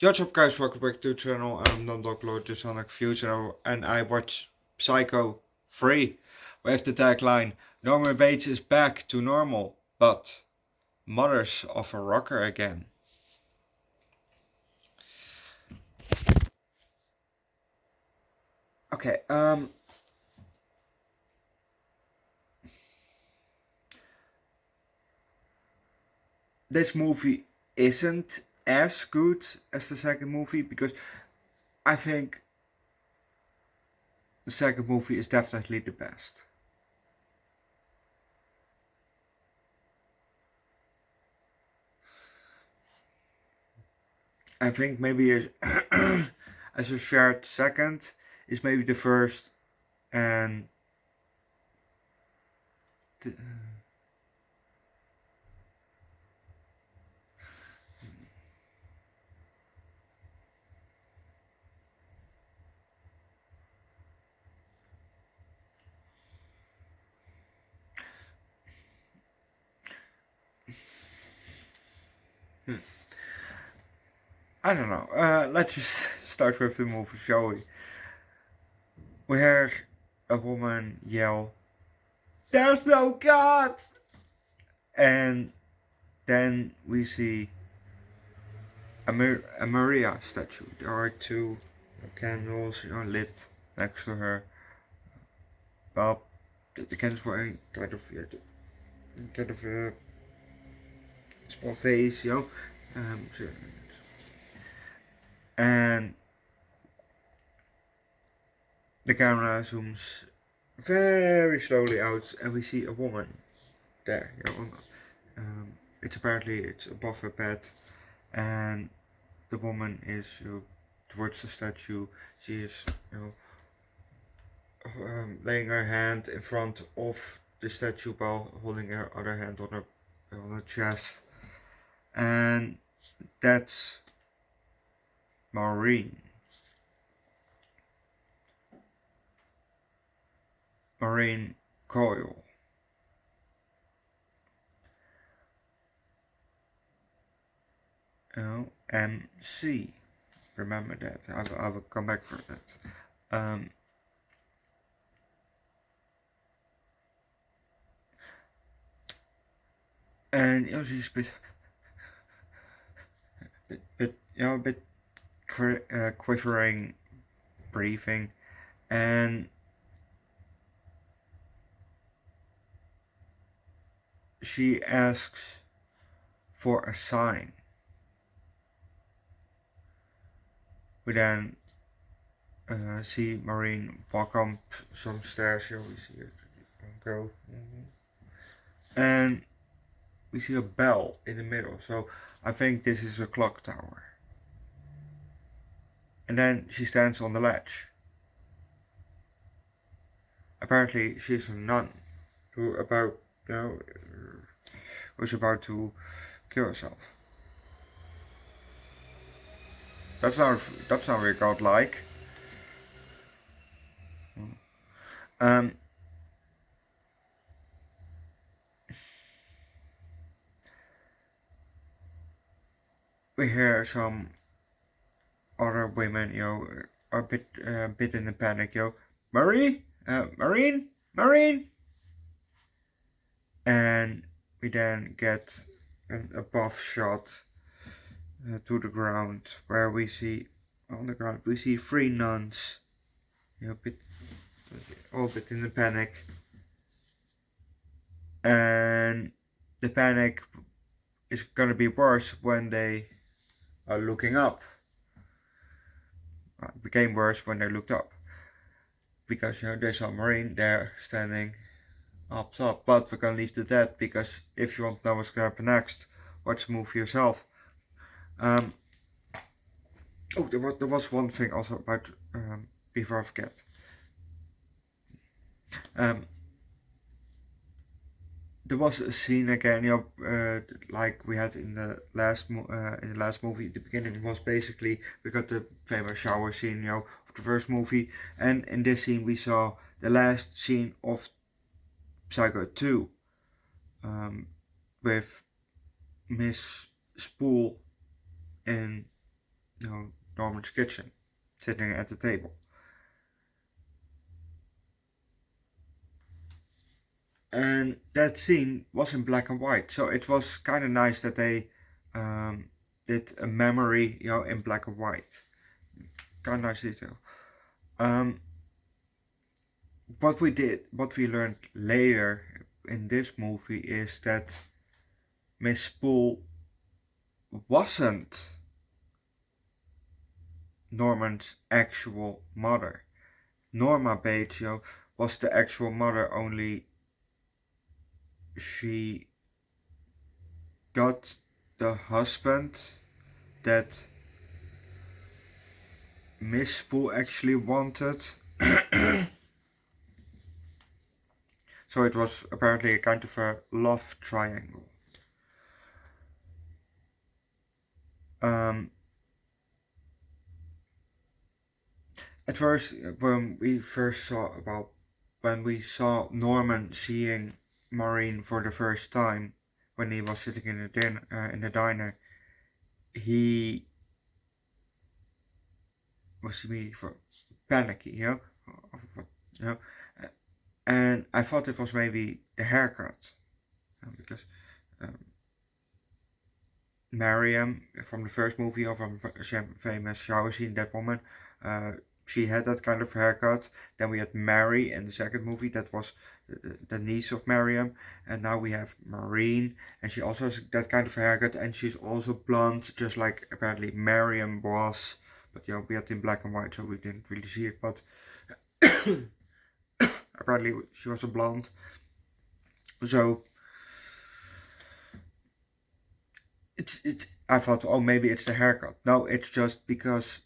Yo, what's up guys, welcome back to the channel. I'm Underdog Reacts and I watch Psycho 3 with the tagline Norman Bates is back to normal, but mother's of a rocker again. Okay, this movie isn't as good as the second movie because I think the second movie is definitely the best. I think maybe as a shared second is maybe the first and the, I don't know. Let's just start with the movie, shall we? We hear a woman yell, "There's no God!" And then we see a Maria statue. There are two candles lit next to her. Well, the candles were kind of a small face, and the camera zooms very slowly out, and we see a woman there. It's above her bed, and the woman is towards the statue. She is laying her hand in front of the statue while holding her other hand on her chest, and that's Maureen. Maureen Coyle. MC. Remember that. I will come back for that. And she's a bit quivering, breathing, and she asks for a sign. We then see Maureen walk up some stairs. Here we see her go, and we see a bell in the middle. So I think this is a clock tower. And then she stands on the ledge. Apparently, she's a nun who's about to kill herself. That's not very godlike. We hear some other women, a bit in a panic, Maureen, Maureen, and we then get an above shot to the ground, where we see on the ground we see three nuns, all a bit in a panic, and the panic is gonna be worse when they are looking up. It became worse when they looked up, because they saw Maureen there standing up top. But we're gonna leave to that, because if you want to know what's gonna happen next, watch the movie yourself. Oh, there was one thing also about before I forget. There was a scene again, like we had in the last movie. The beginning was basically, we got the famous shower scene, of the first movie, and in this scene we saw the last scene of Psycho 2, with Miss Spool in Norman's kitchen, sitting at the table. And that scene was in black and white, so it was kind of nice that they did a memory, in black and white. Kind of nice detail. What we learned later in this movie is that Miss Spool wasn't Norman's actual mother. Norma Bates, was the actual mother, only she got the husband that Miss Spool actually wanted. So it was apparently a kind of a love triangle. At first, when we saw Norman seeing Maureen for the first time, when he was sitting in the diner, he was immediately for panicky, you know, and I thought it was maybe the haircut, because Mariam from the first movie of a famous shower scene, that woman, she had that kind of haircut. Then we had Mary in the second movie, that was the niece of Mariam, and now we have Maureen, and she also has that kind of haircut, and she's also blonde, just like apparently Mariam was. But we had it in black and white, so we didn't really see it. But apparently she was a blonde. So it's I thought, oh, maybe it's the haircut. No, it's just because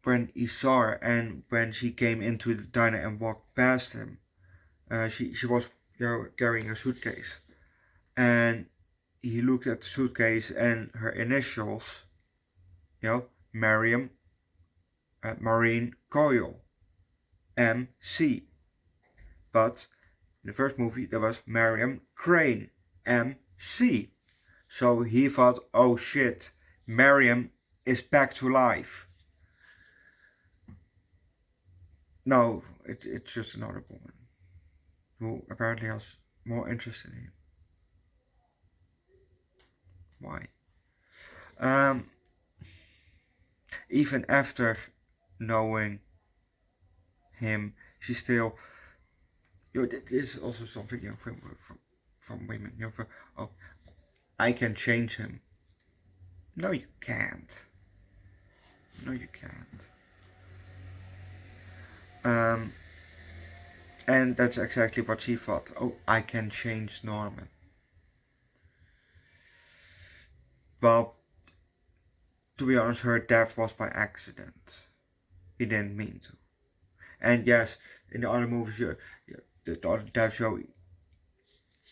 when he saw her and when she came into the diner and walked past him, she was carrying a suitcase, and he looked at the suitcase and her initials, Mariam, Maureen Coyle, MC. But in the first movie there was Mariam Crane, MC. So he thought, oh shit, Mariam is back to life. No, it's just another woman who apparently has more interest in him. Why? Even after knowing him, she still, this is also something, from women, oh, I can change him. No, you can't. No, you can't. And that's exactly what she thought. Oh, I can change Norman. Well, to be honest, her death was by accident. He didn't mean to. And yes, in the other movies, the other death show,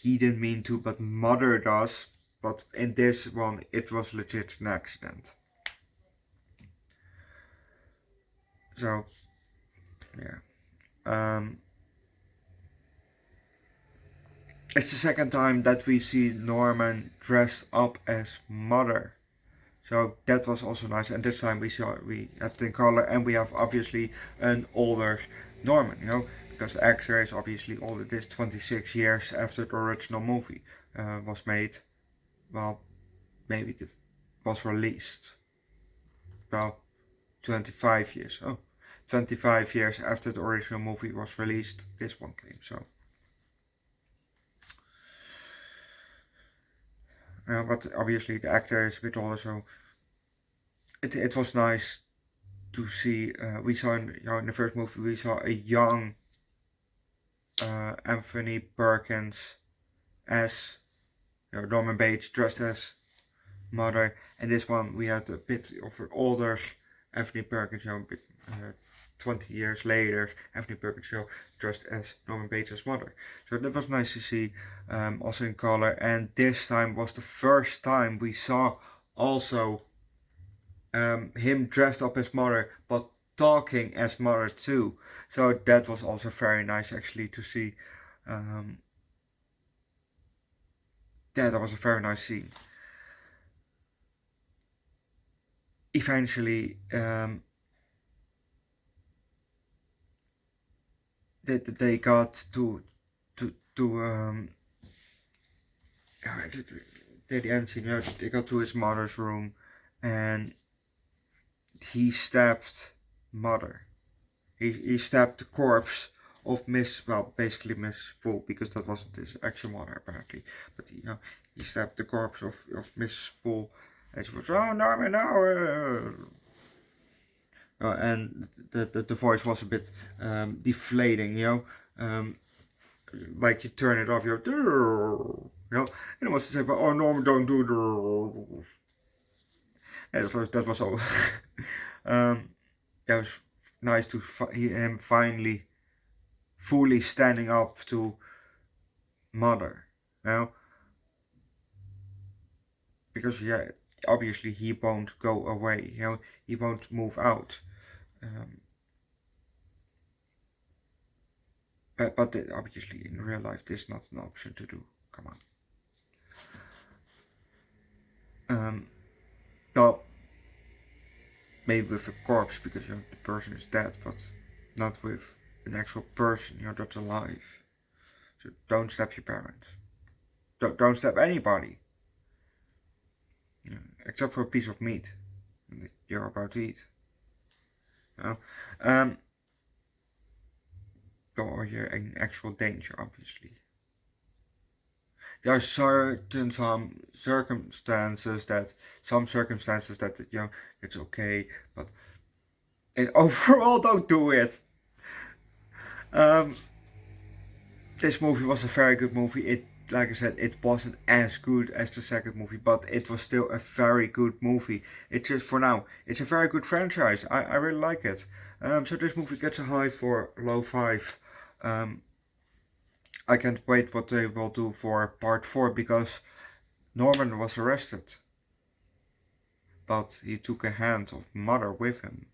he didn't mean to, but Mother does. But in this one, it was legit an accident. So, yeah. It's the second time that we see Norman dressed up as Mother. So that was also nice, and this time we have it in color, and we have obviously an older Norman, because the actor is obviously older. This 26 years after the original movie was made. Well, maybe it was released. Well, 25 years. Oh, 25 years after the original movie was released, this one came. So. But obviously the actor is a bit older, so it was nice to see. We saw in the first movie we saw a young Anthony Perkins as Norman Bates dressed as Mother, and this one we had a bit of an older Anthony Perkins, 20 years later, Anthony Perkins dressed as Norman Bates' mother. So that was nice to see, also in color. And this time was the first time we saw also him dressed up as Mother, but talking as Mother too. So that was also very nice actually to see. That was a very nice scene. eventually they got to the end scene. They got to his mother's room, and he stabbed mother. He stabbed the corpse of basically Miss Spool, because that wasn't his actual mother apparently. But he stabbed the corpse of Miss Spool, and she was, oh no, no. And the voice was a bit deflating, like you turn it off, and it was to say, oh Norman, don't do the. And that was all. That was nice to him finally fully standing up to mother, because obviously he won't go away, he won't move out. But obviously in real life this is not an option to do. Come on. Well, maybe with a corpse, because the person is dead, but not with an actual person that's alive. So don't stab your parents. Don't stab anybody, except for a piece of meat that you're about to eat. Or you're in actual danger, obviously. There are some circumstances that it's okay, but overall, don't do it. This movie was a very good movie. Like I said, it wasn't as good as the second movie, but it was still a very good movie. It's just, for now, it's a very good franchise. I really like it. So this movie gets a high for low 5. I can't wait what they will do for part 4, because Norman was arrested, but he took a hand of mother with him,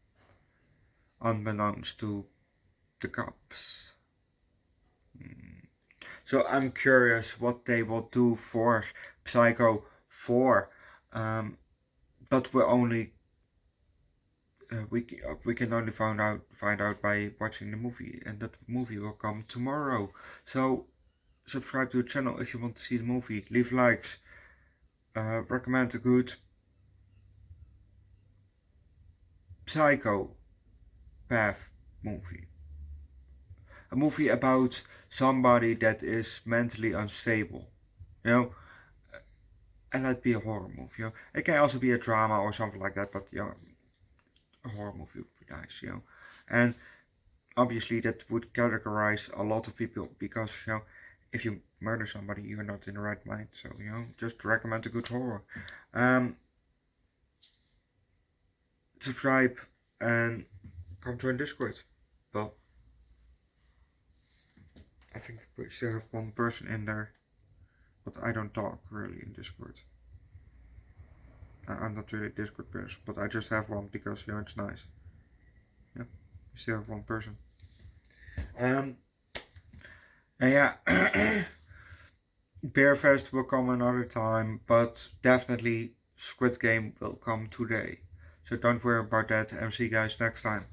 unbeknownst to the cops. So I'm curious what they will do for Psycho 4, but we're only we can only find out by watching the movie, and that movie will come tomorrow. So subscribe to the channel if you want to see the movie. Leave likes. Recommend a good psychopath movie. A movie about somebody that is mentally unstable. And that'd be a horror movie. It can also be a drama or something like that, but a horror movie would be nice. And obviously that would categorize a lot of people, because if you murder somebody, you're not in the right mind. So just recommend a good horror. Subscribe and come join Discord. Well, I think we still have one person in there, but I don't talk really in Discord. I'm not really a Discord person, but I just have one because it's nice. We still have one person. And Beer Fest will come another time, but definitely Squid Game will come today. So don't worry about that, and see you guys next time.